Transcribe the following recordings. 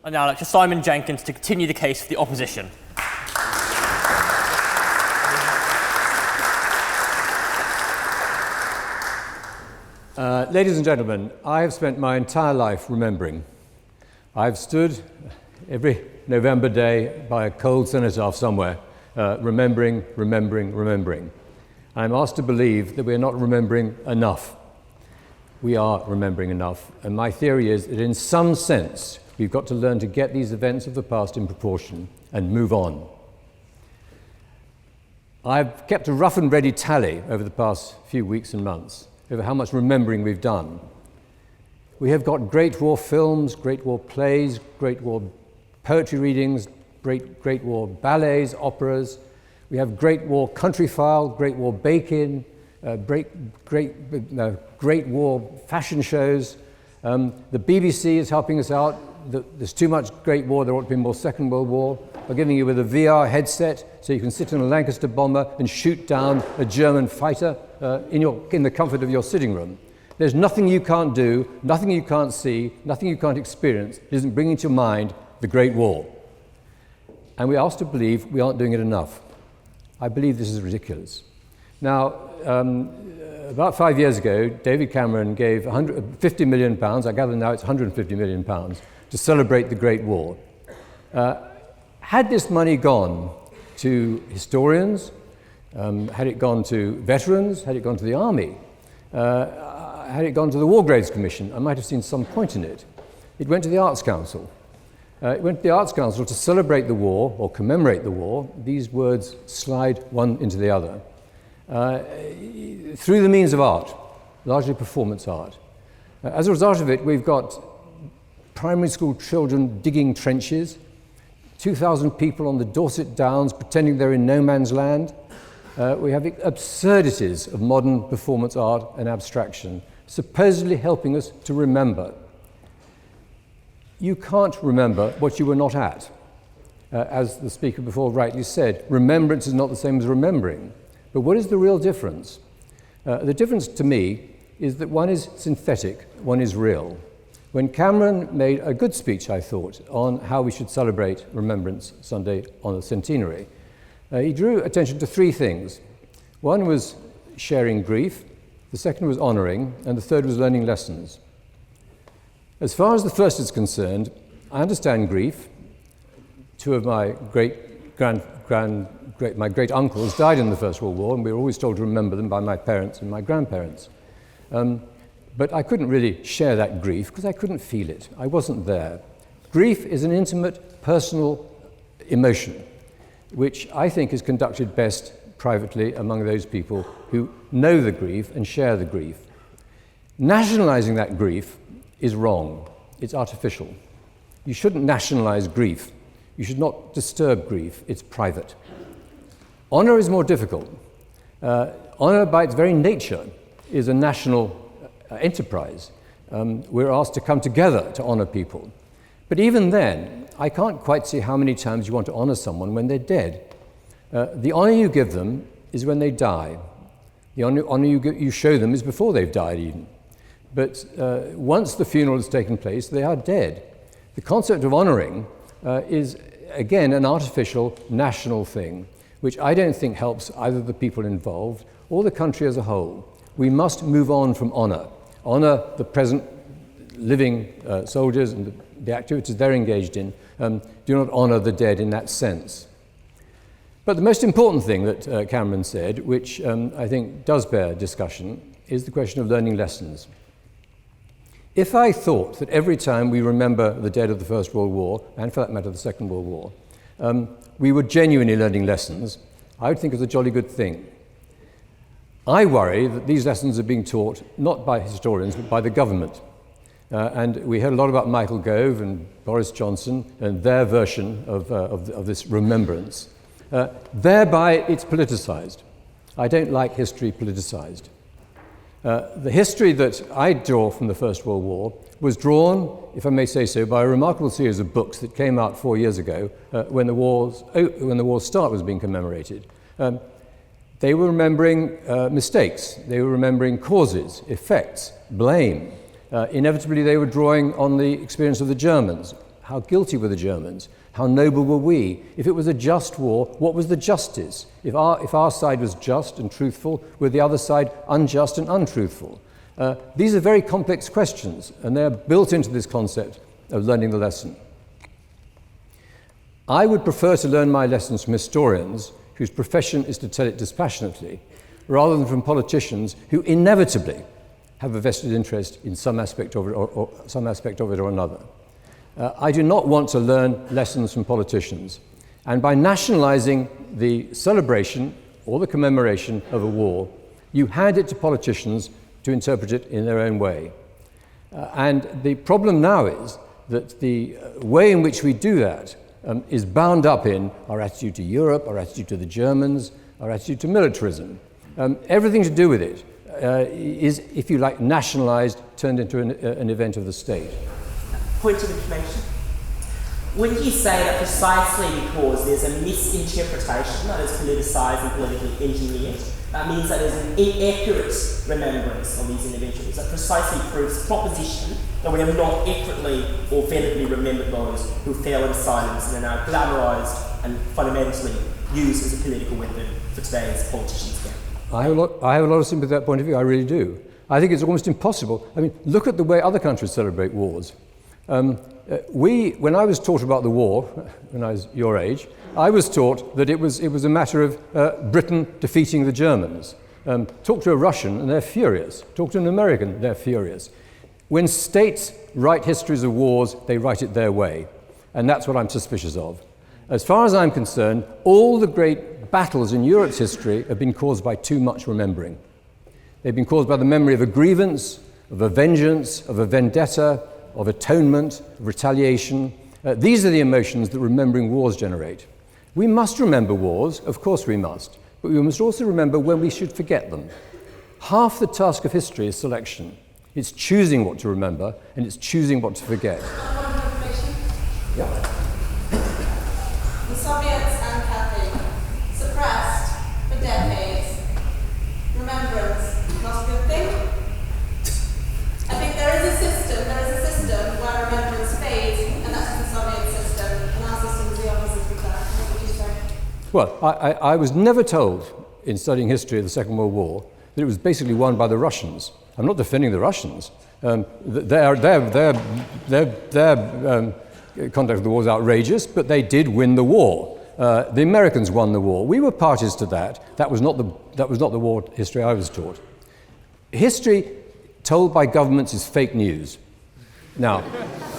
I'd now like to Simon Jenkins to continue the case for the opposition. Ladies and gentlemen, I have spent my entire life remembering. I've stood every November day by a cold cenotaph somewhere, remembering. I'm asked to believe that we're not remembering enough. We are remembering enough, and my theory is that in some sense, we've got to learn to get these events of the past in proportion and move on. I've kept a rough and ready tally over the past few weeks and months over how much remembering we've done. We have got Great War films, Great War plays, Great War poetry readings, Great War ballets, operas. We have Great War Countryfile, Great War Bake-In, Great War fashion shows. The BBC is helping us out. There's too much Great War, there ought to be more Second World War. We're giving you with a VR headset so you can sit in a Lancaster bomber and shoot down a German fighter in the comfort of your sitting room. There's nothing you can't do, nothing you can't see, nothing you can't experience that isn't bringing to mind the Great War. And we're asked to believe we aren't doing it enough. I believe this is ridiculous. Now, about 5 years ago, David Cameron gave 50 million pounds, I gather now it's 150 million pounds, to celebrate the Great War. Had this money gone to historians, had it gone to veterans, had it gone to the army, had it gone to the War Graves Commission, I might have seen some point in it. It went to the Arts Council. It went to the Arts Council to celebrate the war, or commemorate the war. These words slide one into the other. Through the means of art, largely performance art. As a result of it, we've got primary school children digging trenches, 2,000 people on the Dorset Downs pretending they're in no man's land. We have absurdities of modern performance art and abstraction, supposedly helping us to remember. You can't remember what you were not at. As the speaker before rightly said, remembrance is not the same as remembering. But what is the real difference? The difference to me is that one is synthetic, one is real. When Cameron made a good speech, I thought, on how we should celebrate Remembrance Sunday on the centenary, he drew attention to three things. One was sharing grief, the second was honouring, and the third was learning lessons. As far as the first is concerned, I understand grief. Two of my great uncles died in the First World War, and we were always told to remember them by my parents and my grandparents. But I couldn't really share that grief because I couldn't feel it. I wasn't there. Grief is an intimate, personal emotion, which I think is conducted best privately among those people who know the grief and share the grief. Nationalizing that grief is wrong. It's artificial. You shouldn't nationalize grief. You should not disturb grief. It's private. Honor is more difficult. Honor, by its very nature, is a national enterprise. We're asked to come together to honor people. But even then, I can't quite see how many times you want to honor someone when they're dead. The honor you give them is when they die. The honor you show them is before they've died even. But once the funeral has taken place, they are dead. The concept of honoring is, again, an artificial national thing, which I don't think helps either the people involved or the country as a whole. We must move on from honor. Honor the present living soldiers and the activities they're engaged in. Do not honor the dead in that sense. But the most important thing that Cameron said, which I think does bear discussion, is the question of learning lessons. If I thought that every time we remember the dead of the First World War, and for that matter the Second World War, we were genuinely learning lessons, I would think it was a jolly good thing. I worry that these lessons are being taught not by historians but by the government. And we heard a lot about Michael Gove and Boris Johnson and their version of this remembrance. Thereby it's politicized. I don't like history politicized. The history that I draw from the First World War was drawn, if I may say so, by a remarkable series of books that came out 4 years ago when the war's start was being commemorated. They were remembering mistakes, they were remembering causes, effects, blame. Inevitably they were drawing on the experience of the Germans, How guilty were the Germans? How noble were we? If it was a just war, what was the justice? If our side was just and truthful, were the other side unjust and untruthful? These are very complex questions, and they're built into this concept of learning the lesson. I would prefer to learn my lessons from historians whose profession is to tell it dispassionately, rather than from politicians who inevitably have a vested interest in some aspect of it or some aspect of it or another. I do not want to learn lessons from politicians. And by nationalizing the celebration or the commemoration of a war, you hand it to politicians to interpret it in their own way. And the problem now is that the way in which we do that is bound up in our attitude to Europe, our attitude to the Germans, our attitude to militarism. Everything to do with it is, if you like, nationalized, turned into an event of the state. Point of information. Wouldn't you say that precisely because there's a misinterpretation that is politicised and politically engineered, that means that there's an inaccurate remembrance of these individuals, that precisely proves the proposition that we have not accurately or validly remembered those who fell in silence and are now glamorised and fundamentally used as a political weapon for today's politicians' game? I have a lot of sympathy with that point of view, I really do. I think it's almost impossible. I mean, look at the way other countries celebrate wars. When I was taught about the war, when I was your age, I was taught that it was a matter of Britain defeating the Germans. Talk to a Russian and they're furious. Talk to an American, they're furious. When states write histories of wars, they write it their way. And that's what I'm suspicious of. As far as I'm concerned, all the great battles in Europe's history have been caused by too much remembering. They've been caused by the memory of a grievance, of a vengeance, of a vendetta, of atonement, of retaliation. These are the emotions that remembering wars generate. We must remember wars, of course we must, but we must also remember when we should forget them. Half the task of history is selection. It's choosing what to remember, and it's choosing what to forget. Yeah. The Soviets and Cathay suppressed for decades. Remembrance must be a thing. I think there is a system where remembrance fades, and that's the Soviet system, and our system is the opposite of that. What would you say? Well, I was never told in studying history of the Second World War that it was basically won by the Russians. I'm not defending the Russians. Their conduct of the war is outrageous, but they did win the war. The Americans won the war. We were parties to that. That was not the war history I was taught. History told by governments is fake news. Now,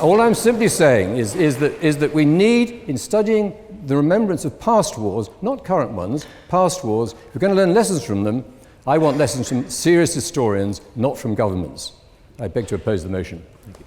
all I'm simply saying is that we need, in studying the remembrance of past wars, not current ones, past wars, if we're going to learn lessons from them, I want lessons from serious historians, not from governments. I beg to oppose the motion. Thank you.